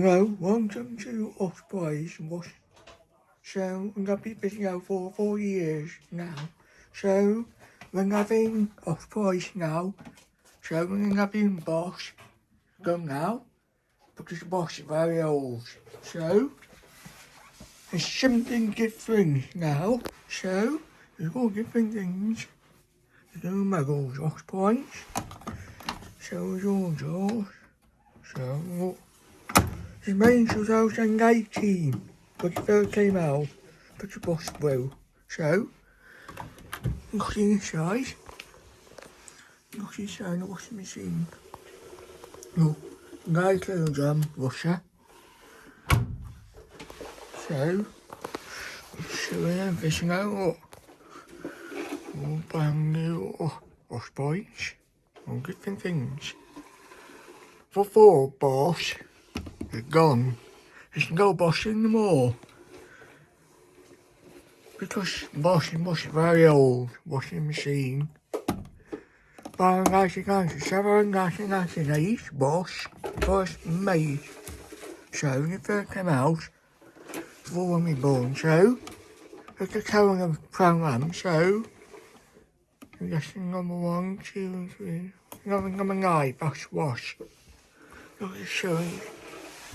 Hello, welcome to Hotpoint. So, I'm going to be video for 4 years now. So, we're having Hotpoint now. So, we're having boss go now. Because the boss is very old. So, there's something different now. So, there's all different things. There's no medals, Hotpoint. So, there's all those. So, it's May in 2018, but it first came out, but the boss blew. So, look inside. Look inside the washing machine. Look, nice little washer. So, it's showing everything out. Look. All brand new wash points. All different things. For 4 boss, they're gone. There's no boss anymore. Because boss is very old washing machine. But in 1998, boss was made. So when it first came out, before when we born, so it's a current program, so I'm guessing number 1, 2, 3, number 9, boss wash. Look at showing,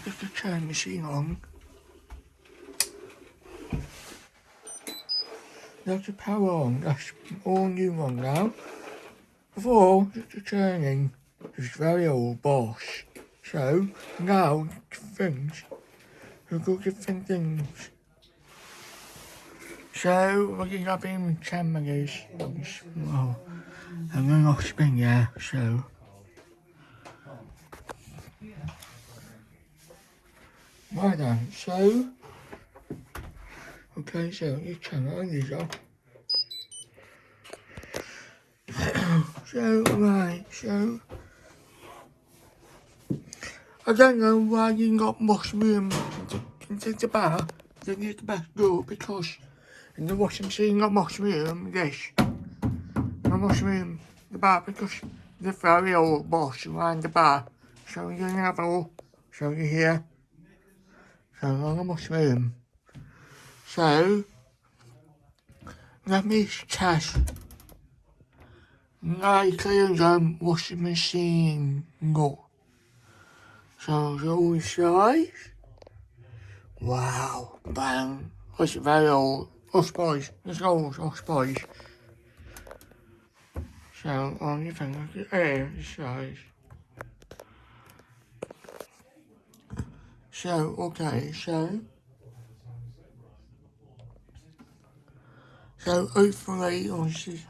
just to turn the machine on. That's the power on, that's all new one now. Before, just the turning, it's very old boss. So, now, things, we've got different things. So, we're having cameras, well, and then I'll spin, yeah, so. Right then, so, okay, so you turn on these off. So, right, so, I don't know why you got mushroom into the bar, then you the best do because in the washing machine got mushroom, this, the mushroom, the bar, because the very old boss around the bar, so you can have all, so you here, so on the mushroom. So, let me test. I clean the washing machine, go. So, the inside. Wow, bang. It's very old. Boys. It's old, boys. So, only thing I can air inside. So, okay, so hopefully, obviously,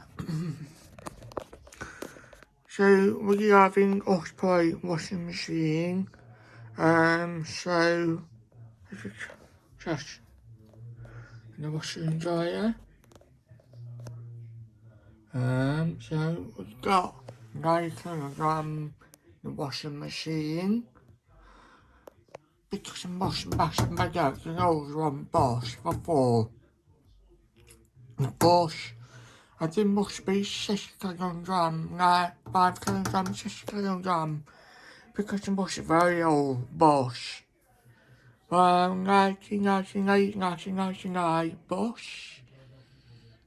so we're having Hotpoint washing machine. So, just the washing dryer. So we've got 9 kilogram the washing machine. Because I'm washing back and back out, the old one boss for 4. The boss, I did must be 6 kilogram, 5 kilogram, 6 kilogram. Because the boss is very old boss. 1998, 1999 boss.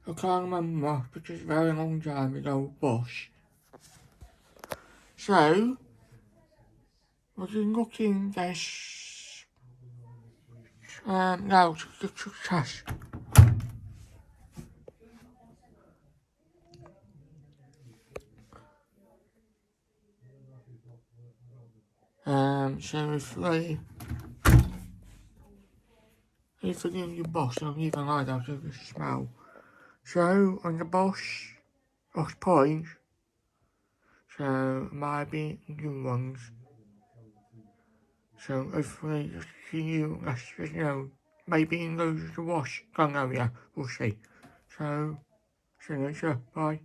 I can't remember because it's a very long time ago boss. So, we're looking this now to the test. So if I give you boss, I'll even like that to the smell. So on the boss point, so might be new ones. So hopefully just see you next video. Maybe in those the wash, don't know yet, we'll see. So see you later, bye.